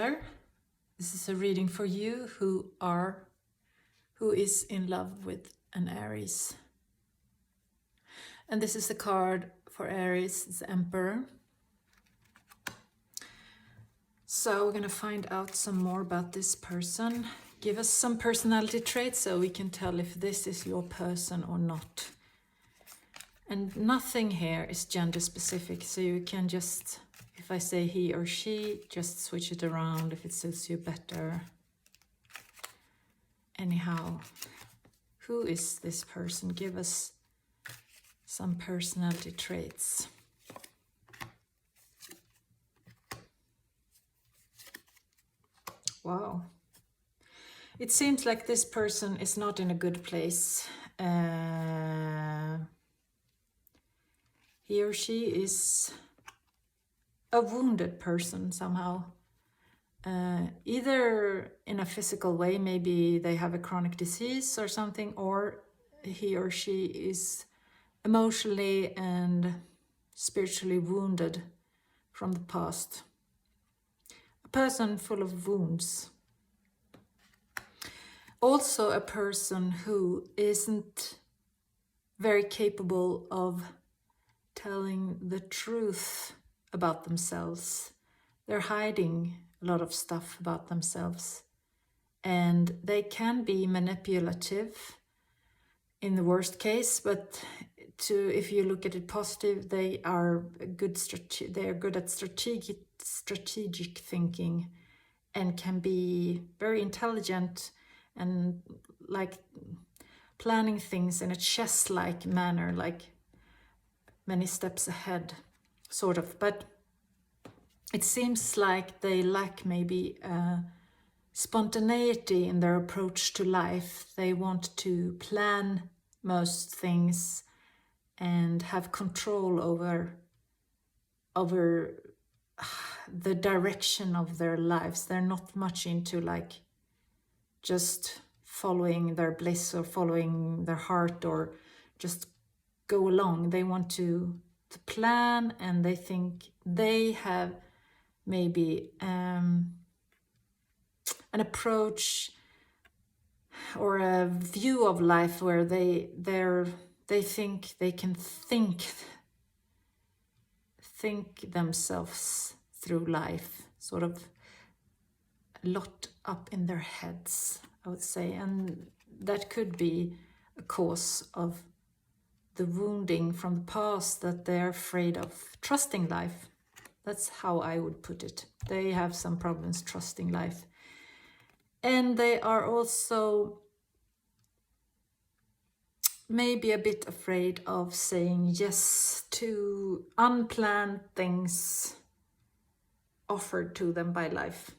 there. This is a reading for you who is in love with an Aries. And this is the card for Aries, it's the Emperor. So we're gonna find out some more about this person. Give us some personality traits so we can tell if this is your person or not. And nothing here is gender specific, so you can just, if I say he or she, just switch it around if it suits you better. Anyhow, who is this person? Give us some personality traits. Wow. It seems like this person is not in a good place. He or she is a wounded person somehow. Either in a physical way, maybe they have a chronic disease or something, or he or she is emotionally and spiritually wounded from the past. A person full of wounds. Also a person who isn't very capable of telling the truth about themselves. They're hiding a lot of stuff about themselves, and they can be manipulative in the worst case, but if you look at it positive, they are good at strategic thinking and can be very intelligent and like planning things in a chess-like manner, like many steps ahead, sort of. But it seems like they lack maybe spontaneity in their approach to life. They want to plan most things and have control over the direction of their lives. They're not much into like just following their bliss or following their heart or just go along. They want to plan, and they think they have maybe an approach or a view of life where they think they can think themselves through life, sort of a lot up in their heads, I would say. And that could be a cause of the wounding from the past, that they're afraid of trusting life. That's how I would put it. They have some problems trusting life. And they are also maybe a bit afraid of saying yes to unplanned things offered to them by life.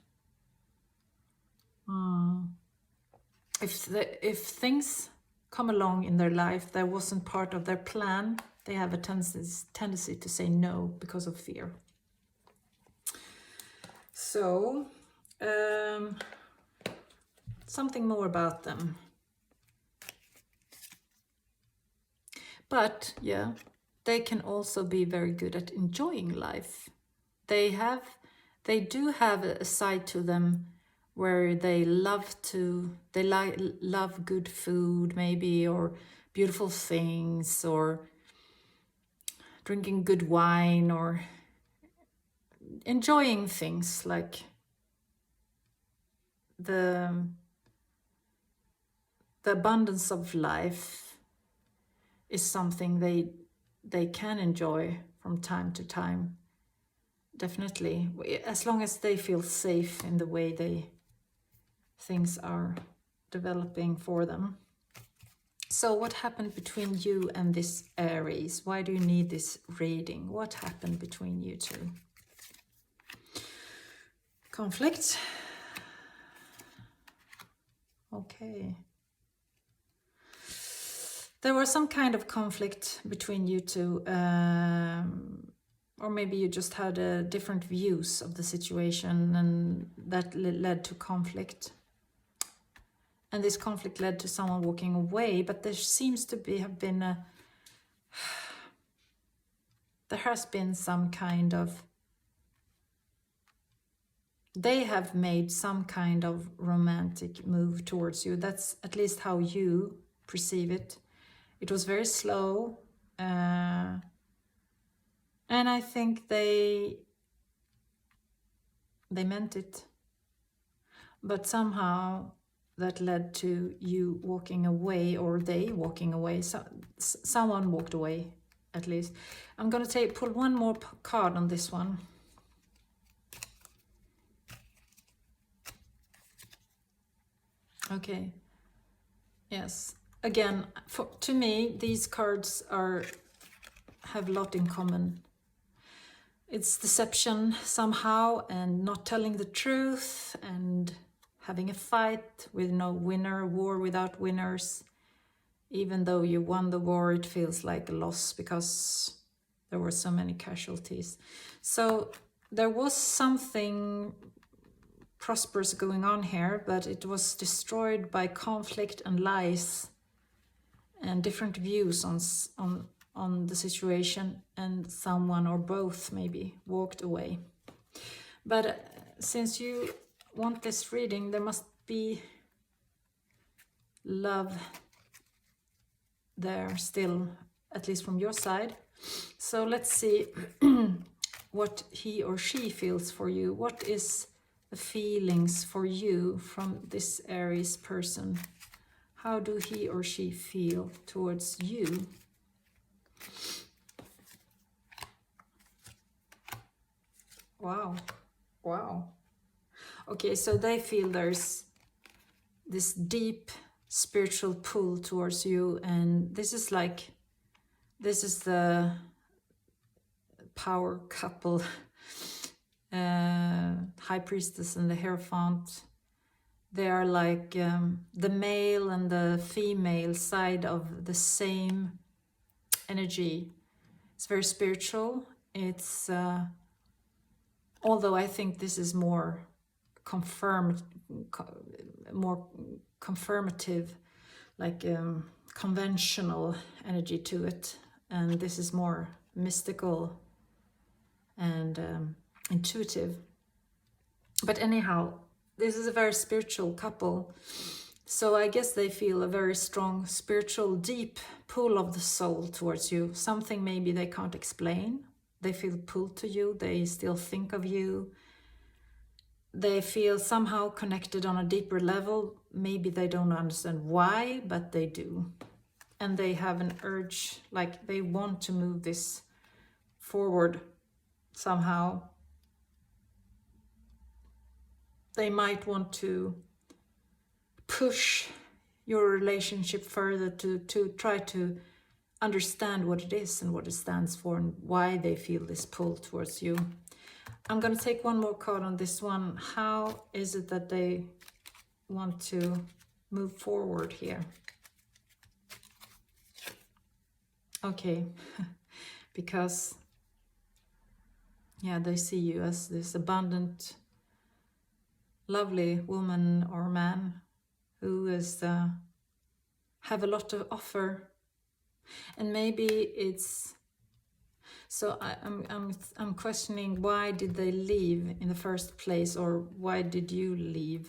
If things come along in their life that wasn't part of their plan, they have a tendency to say no because of fear. So, something more about them. But yeah, they can also be very good at enjoying life. They do have a side to them where they love good food maybe, or beautiful things, or drinking good wine, or enjoying things like the abundance of life is something they can enjoy from time to time. Definitely, as long as they feel safe in the way things are developing for them. So what happened between you and this Aries? Why do you need this reading? What happened between you two? Conflict. Okay. There was some kind of conflict between you two, or maybe you just had different views of the situation, and that led to conflict. And this conflict led to someone walking away, but there seems to have been there has been some kind of they have made some kind of romantic move towards you. That's at least how you perceive it. It was very slow, and I think they meant it, but somehow that led to you walking away, or they walking away. So, someone walked away, at least. I'm gonna pull one more card on this one. Okay. Yes. Again, to me, these cards have a lot in common. It's deception somehow, and not telling the truth, and having a fight with no winner, war without winners. Even though you won the war, it feels like a loss because there were so many casualties. So there was something prosperous going on here, but it was destroyed by conflict and lies and different views on the situation, and someone or both maybe walked away. But since you want this reading, there must be love there still, at least from your side. So let's see what he or she feels for you. What is the feelings for you from this Aries person? How do he or she feel towards you? Wow. Wow. Okay, so they feel there's this deep spiritual pull towards you, and this is the power couple, High Priestess and the Hierophant. They are like the male and the female side of the same energy. It's very spiritual. It's although I think this is more confirmative, like conventional energy to it, and this is more mystical and intuitive. But anyhow, this is a very spiritual couple, so I guess they feel a very strong spiritual deep pull of the soul towards you. Something maybe they can't explain. They feel pulled to you, they still think of you. They feel somehow connected on a deeper level. Maybe they don't understand why, but they do. And they have an urge, like they want to move this forward somehow. They might want to push your relationship further to try to understand what it is and what it stands for and why they feel this pull towards you. I'm going to take one more card on this one. How is it that they want to move forward here? Okay, because, yeah, they see you as this abundant, lovely woman or man who is have a lot to offer. And maybe it's, so I'm questioning, why did they leave in the first place, or why did you leave?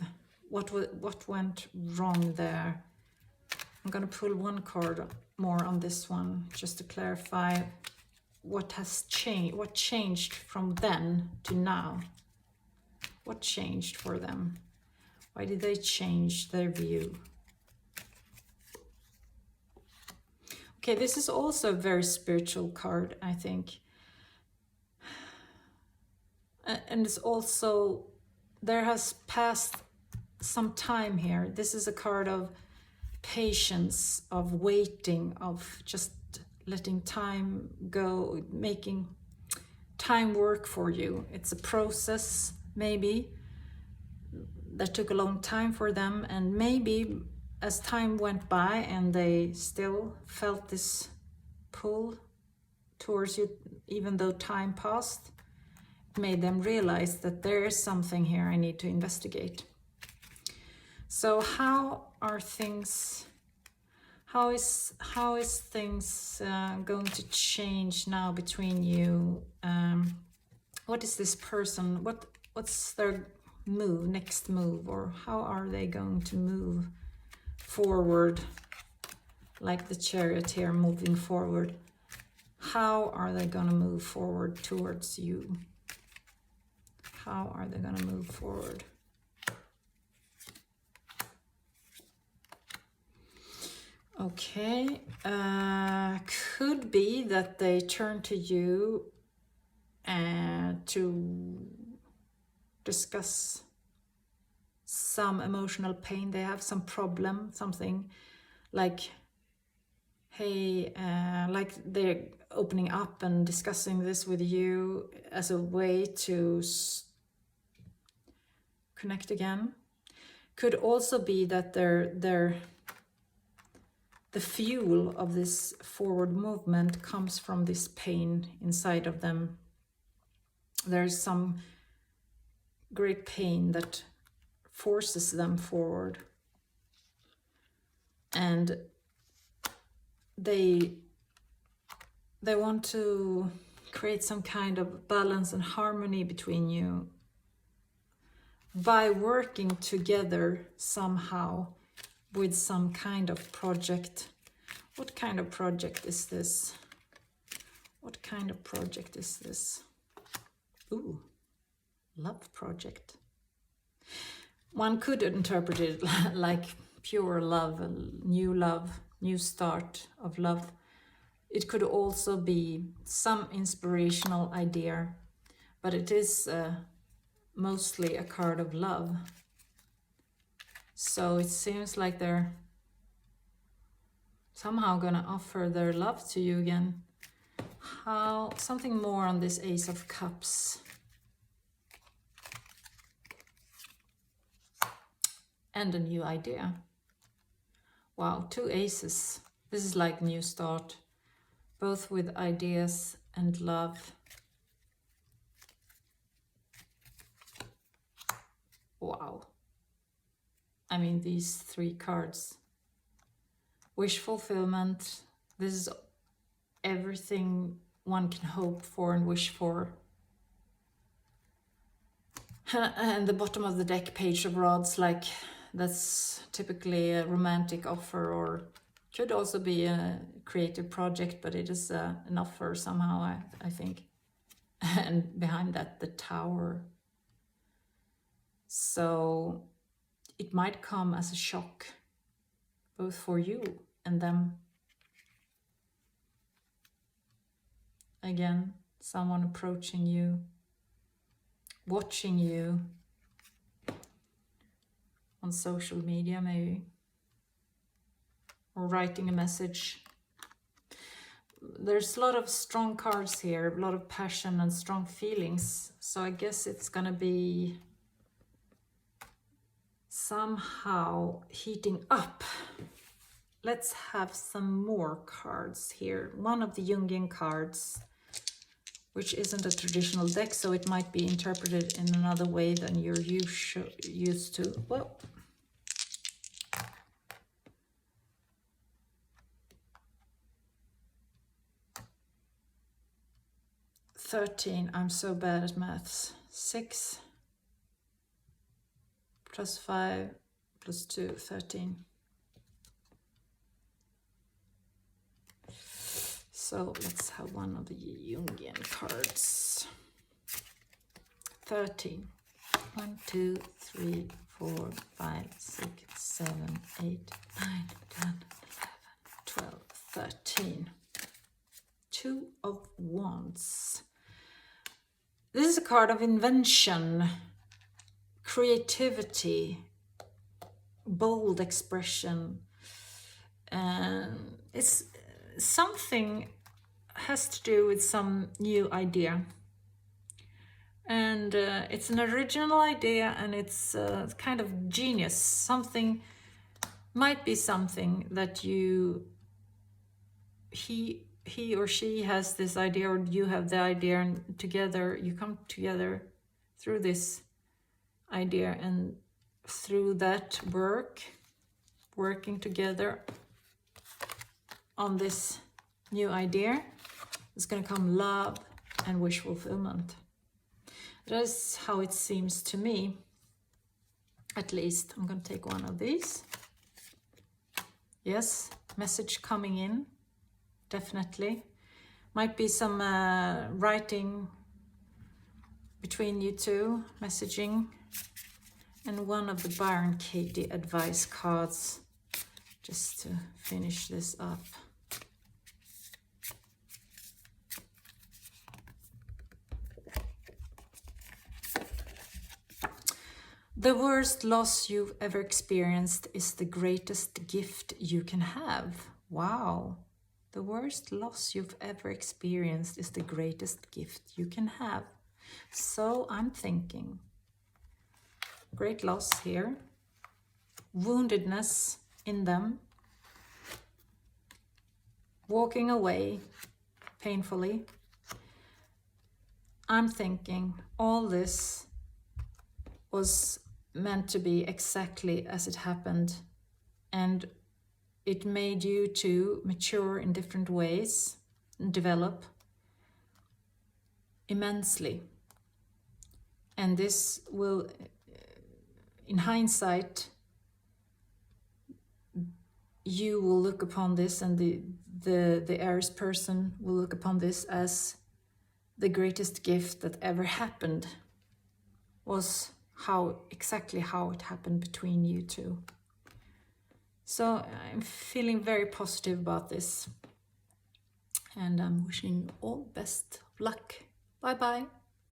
What went wrong there? I'm going to pull one card more on this one just to clarify what has changed. What changed from then to now? What changed for them? Why did they change their view? Okay, this is also a very spiritual card, I think. And it's also, there has passed some time here. This is a card of patience, of waiting, of just letting time go, making time work for you. It's a process, maybe, that took a long time for them, and maybe as time went by and they still felt this pull towards you, even though time passed, it made them realize that there is something here I need to investigate. So how are things, how is things going to change now between you? What is this person, what's their move, next move, or how are they going to move forward, like the Chariot here moving forward. How are they going to move forward towards you? How are they going to move forward? Okay, could be that they turn to you to discuss some emotional pain they have, some problem, something like, hey, like they're opening up and discussing this with you as a way to connect again. Could also be that the fuel of this forward movement comes from this pain inside of them. There's some great pain that forces them forward. And they want to create some kind of balance and harmony between you by working together somehow with some kind of project. What kind of project is this? What kind of project is this? Ooh, love project. One could interpret it like pure love, new start of love. It could also be some inspirational idea, but it is mostly a card of love. So it seems like they're somehow gonna offer their love to you again. How, something more on this Ace of Cups. And a new idea. Wow, 2 aces. This is like new start, both with ideas and love. Wow. I mean, these 3 cards. Wish fulfillment. This is everything one can hope for and wish for. And the bottom of the deck, Page of Rods, like that's typically a romantic offer, or could also be a creative project, but it is an offer somehow, I think. And behind that, the Tower. So it might come as a shock, both for you and them. Again, someone approaching you, watching you on social media maybe, or writing a message. There's a lot of strong cards here, a lot of passion and strong feelings. So I guess it's gonna be somehow heating up. Let's have some more cards here. One of the Jungian cards, which isn't a traditional deck, so it might be interpreted in another way than you're used to. Well, $13, I'm so bad at maths. 6 plus 5 plus 2, 13. So let's have one of the Jungian cards. 13. 1, 2, 3, 4, 5, 6, 7, 8, 9, 10, 11, 12, 13. 2 of Wands. This is a card of invention, creativity, bold expression, and it's something has to do with some new idea. And it's an original idea, and it's kind of genius. Something might be something that he or she has this idea, or you have the idea, and together you come together through this idea, and through that working together on this new idea, is going to come love and wish fulfillment. That's how it seems to me. At least. I'm going to take one of these. Yes, message coming in, definitely. Might be some writing between you two, messaging. And one of the Byron Katie advice cards, just to finish this up. The worst loss you've ever experienced is the greatest gift you can have. Wow. The worst loss you've ever experienced is the greatest gift you can have. So I'm thinking, great loss here. Woundedness in them. Walking away painfully. I'm thinking all this was meant to be exactly as it happened, and it made you two mature in different ways and develop immensely. And this will, in hindsight, you will look upon this, and the Aries person will look upon this as the greatest gift that ever happened, was exactly how it happened between you two. So I'm feeling very positive about this, and I'm wishing you all best of luck. Bye bye.